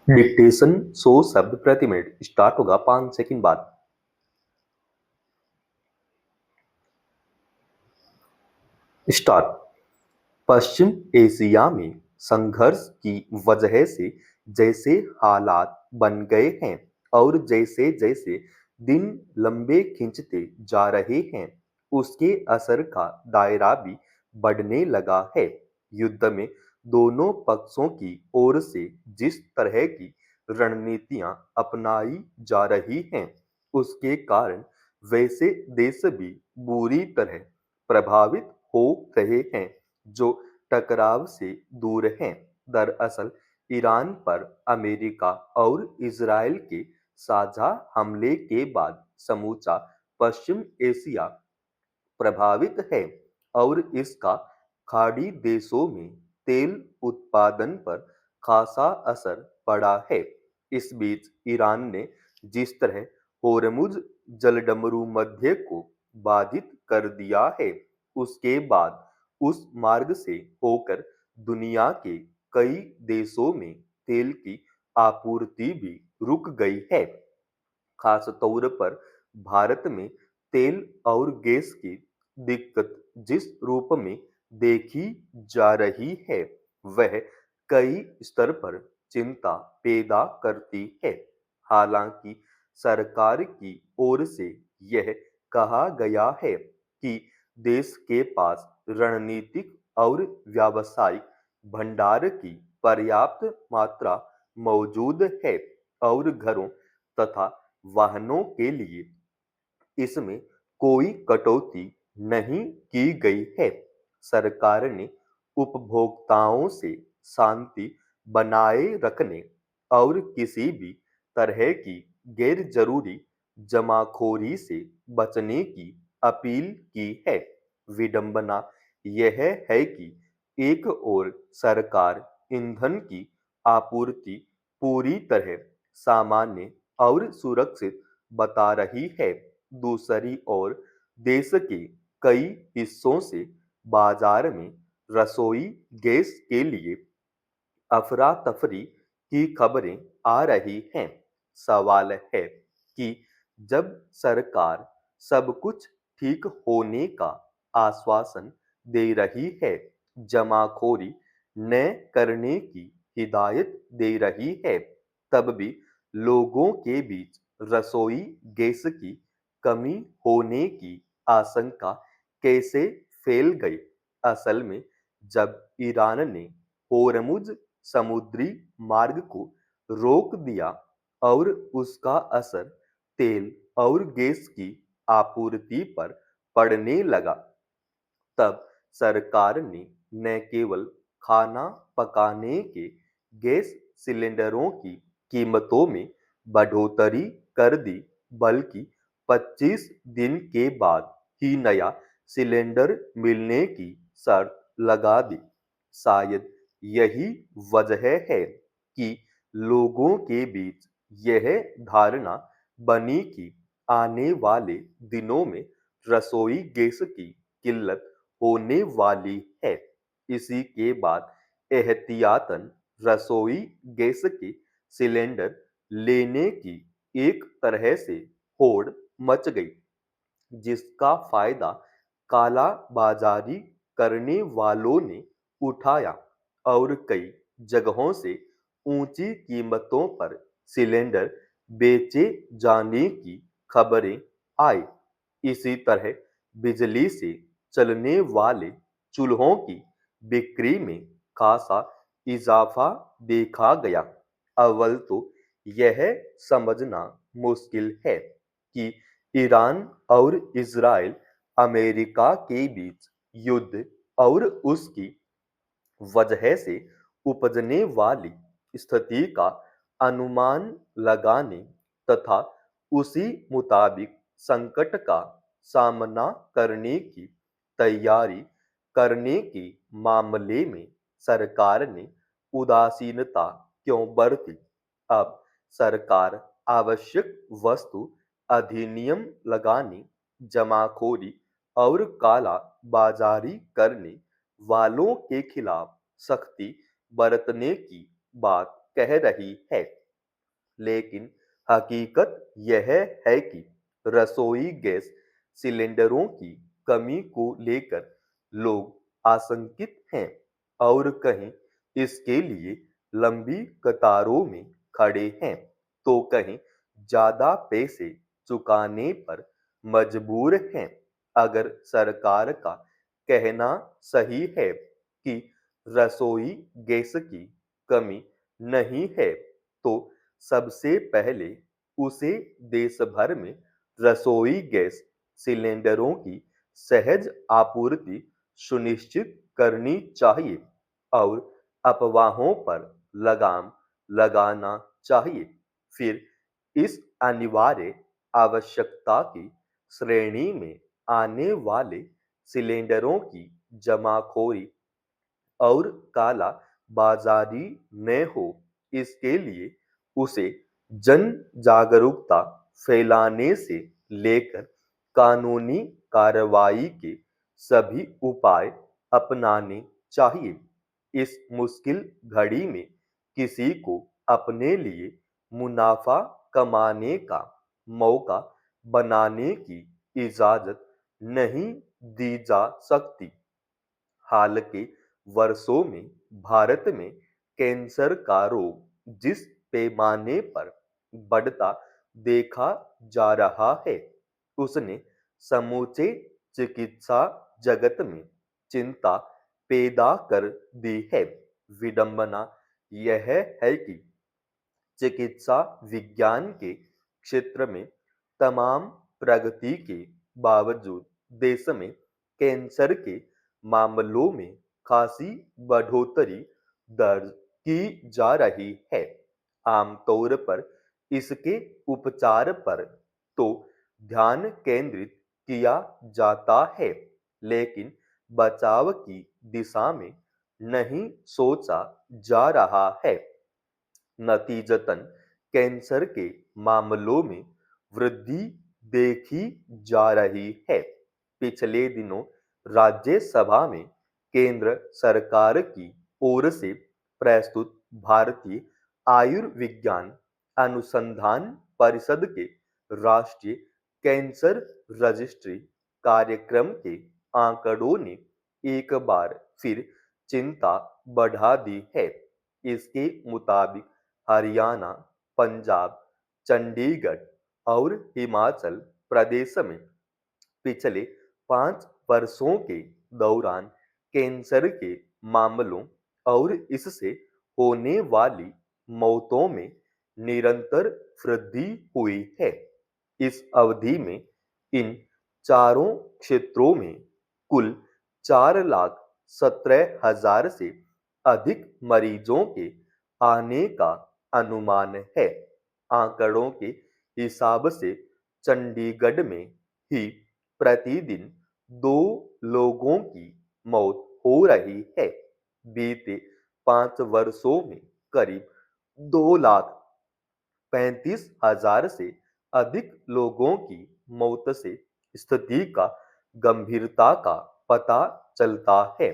Dictation 100 शब्द प्रति minute start होगा 5 सेकंड बाद। स्टार्ट। पश्चिम एशिया में संघर्ष की वजह से जैसे हालात बन गए हैं और जैसे जैसे दिन लंबे खिंचते जा रहे हैं, उसके असर का दायरा भी बढ़ने लगा है। युद्ध में दोनों पक्षों की ओर से जिस तरह की रणनीतियां अपनाई जा रही हैं, उसके कारण वैसे देश भी बुरी तरह प्रभावित हो रहे हैं जो टकराव से दूर हैं। दरअसल ईरान पर अमेरिका और इजराइल के साझा हमले के बाद समूचा पश्चिम एशिया प्रभावित है और इसका खाड़ी देशों में तेल उत्पादन पर खासा असर पड़ा है। इस बीच ईरान ने जिस तरह होर्मुज जलडमरू मध्य को बाधित कर दिया है, उसके बाद उस मार्ग से होकर दुनिया के कई देशों में तेल की आपूर्ति भी रुक गई है। खास तौर पर भारत में तेल और गैस की दिक्कत जिस रूप में देखी जा रही है, वह कई स्तर पर चिंता पैदा करती है। हालांकि सरकार की ओर से यह कहा गया है कि देश के पास रणनीतिक और व्यावसायिक भंडार की पर्याप्त मात्रा मौजूद है और घरों तथा वाहनों के लिए इसमें कोई कटौती नहीं की गई है। सरकार ने उपभोक्ताओं से शांति बनाए रखने और किसी भी तरह की गैर जरूरी जमाखोरी से बचने की अपील की है। विडंबना यह है कि एक ओर सरकार ईंधन की आपूर्ति पूरी तरह सामान्य और सुरक्षित बता रही है, दूसरी ओर देश के कई हिस्सों से बाजार में रसोई गैस के लिए अफरा तफरी की खबरें आ रही हैं। सवाल है कि जब सरकार सब कुछ ठीक होने का आश्वासन दे रही है, जमाखोरी न करने की हिदायत दे रही है, तब भी लोगों के बीच रसोई गैस की कमी होने की आशंका कैसे फैल गई। असल में जब ईरान ने होर्मुज समुद्री मार्ग को रोक दिया और उसका असर तेल और गैस की आपूर्ति पर पड़ने लगा, तब सरकार ने न केवल खाना पकाने के गैस सिलेंडरों की कीमतों में बढ़ोतरी कर दी, बल्कि 25 दिन के बाद ही नया सिलेंडर मिलने की शर्त लगा दी। शायद यही वजह है कि लोगों के बीच यह धारणा बनी कि आने वाले दिनों में रसोई गैस की किल्लत होने वाली है। इसी के बाद एहतियातन रसोई गैस के सिलेंडर लेने की एक तरह से होड़ मच गई, जिसका फायदा काला बाजारी करने वालों ने उठाया और कई जगहों से ऊंची कीमतों पर सिलेंडर बेचे जाने की खबरें आई। इसी तरह बिजली से चलने वाले चूल्हों की बिक्री में खासा इजाफा देखा गया। अव्वल तो यह समझना मुश्किल है कि ईरान और इजराइल अमेरिका के बीच युद्ध और उसकी वजह से उपजने वाली स्थिति का अनुमान लगाने तथा उसी मुताबिक संकट का सामना करने की तैयारी करने के मामले में सरकार ने उदासीनता क्यों बरती। अब सरकार आवश्यक वस्तु अधिनियम लगाने, जमाखोरी और काला बाजारी करने वालों के खिलाफ सख्ती बरतने की बात कह रही है। लेकिन हकीकत यह है कि रसोई गैस सिलेंडरों की कमी को लेकर लोग आशंकित हैं और कहीं इसके लिए लंबी कतारों में खड़े हैं, तो कहीं ज्यादा पैसे चुकाने पर मजबूर हैं। अगर सरकार का कहना सही है कि रसोई गैस की कमी नहीं है, तो सबसे पहले उसे देश भर में रसोई गैस सिलेंडरों की सहज आपूर्ति सुनिश्चित करनी चाहिए और अफवाहों पर लगाम लगाना चाहिए। फिर इस अनिवार्य आवश्यकता की श्रेणी में आने वाले सिलेंडरों की जमाखोरी और काला बाजारी न हो, इसके लिए उसे जन जागरूकता फैलाने से लेकर कानूनी कार्रवाई के सभी उपाय अपनाने चाहिए। इस मुश्किल घड़ी में किसी को अपने लिए मुनाफा कमाने का मौका बनाने की इजाजत नहीं दी जा सकती। हाल के वर्षों में भारत में कैंसर का रोग जिस पैमाने पर बढ़ता देखा जा रहा है, उसने समूचे चिकित्सा जगत में चिंता पैदा कर दी है। विडंबना यह है कि चिकित्सा विज्ञान के क्षेत्र में तमाम प्रगति के बावजूद देश में कैंसर के मामलों में खासी बढ़ोतरी दर्ज की जा रही है। आमतौर पर इसके उपचार पर तो ध्यान केंद्रित किया जाता है, लेकिन बचाव की दिशा में नहीं सोचा जा रहा है। नतीजतन कैंसर के मामलों में वृद्धि देखी जा रही है। पिछले दिनों राज्यसभा में केंद्र सरकार की ओर से प्रस्तुत भारतीय आयुर्विज्ञान अनुसंधान परिषद के राष्ट्रीय कैंसर रजिस्ट्री कार्यक्रम के आंकड़ों ने एक बार फिर चिंता बढ़ा दी है। इसके मुताबिक हरियाणा, पंजाब, चंडीगढ़ और हिमाचल प्रदेश में पिछले 5 वर्षों के दौरान कैंसर के मामलों और इससे होने वाली मौतों में निरंतर वृद्धि हुई है। इस अवधि में इन चारों क्षेत्रों में कुल 4,17,000 से अधिक मरीजों के आने का अनुमान है। आंकड़ों के हिसाब से चंडीगढ़ में ही प्रतिदिन 2 लोगों की मौत हो रही है। बीते 5 वर्षों में करीब 2,35,000 से अधिक लोगों की मौत से स्थिति का गंभीरता का पता चलता है।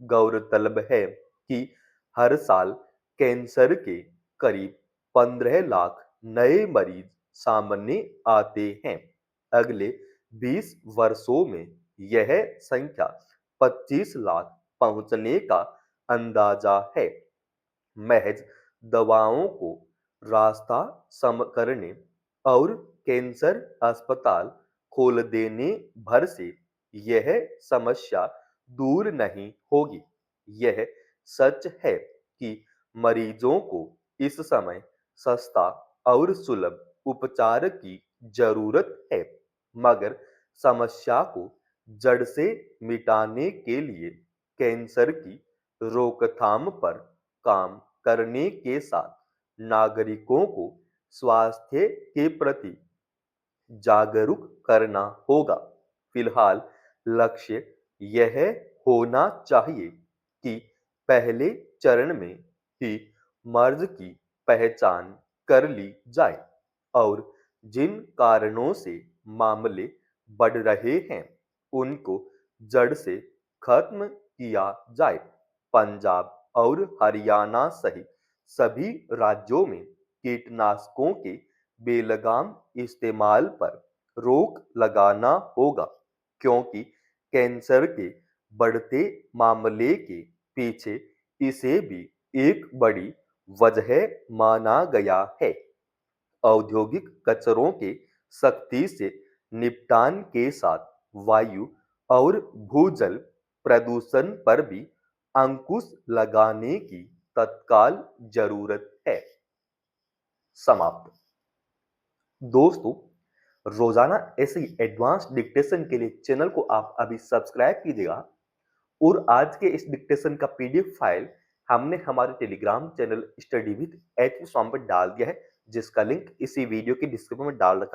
गौरतलब है कि हर साल कैंसर के करीब 15 लाख नए मरीज सामने आते हैं। अगले 20 वर्षों में यह संख्या 25 लाख पहुंचने का अंदाजा है। महज दवाओं को रास्ता सम करने और कैंसर अस्पताल खोल देने भर से यह समस्या दूर नहीं होगी। यह सच है कि मरीजों को इस समय सस्ता और सुलभ उपचार की जरूरत है, मगर समस्या को जड़ से मिटाने के लिए कैंसर की रोकथाम पर काम करने के साथ नागरिकों को स्वास्थ्य के प्रति जागरूक करना होगा। फिलहाल लक्ष्य यह होना चाहिए कि पहले चरण में ही मर्ज की पहचान कर ली जाए और जिन कारणों से मामले बढ़ रहे हैं, उनको जड़ से खत्म किया जाए। पंजाब और हरियाणा सहित सभी राज्यों में कीटनाशकों के बेलगाम इस्तेमाल पर रोक लगाना होगा, क्योंकि कैंसर के बढ़ते मामले के पीछे इसे भी एक बड़ी वजह माना गया है। औद्योगिक कचरों के सख्ती से निपटान के साथ वायु और भूजल प्रदूषण पर भी अंकुश लगाने की तत्काल जरूरत है। समाप्त। दोस्तों, रोजाना ऐसे ही एडवांस डिक्टेशन के लिए चैनल को आप अभी सब्सक्राइब कीजिएगा और आज के इस डिक्टेशन का पीडीएफ फाइल हमने हमारे Telegram channel study with H Swami पर डाल दिया है, जिसका लिंक इसी वीडियो के डिस्क्रिप्शन में डाल रखा है।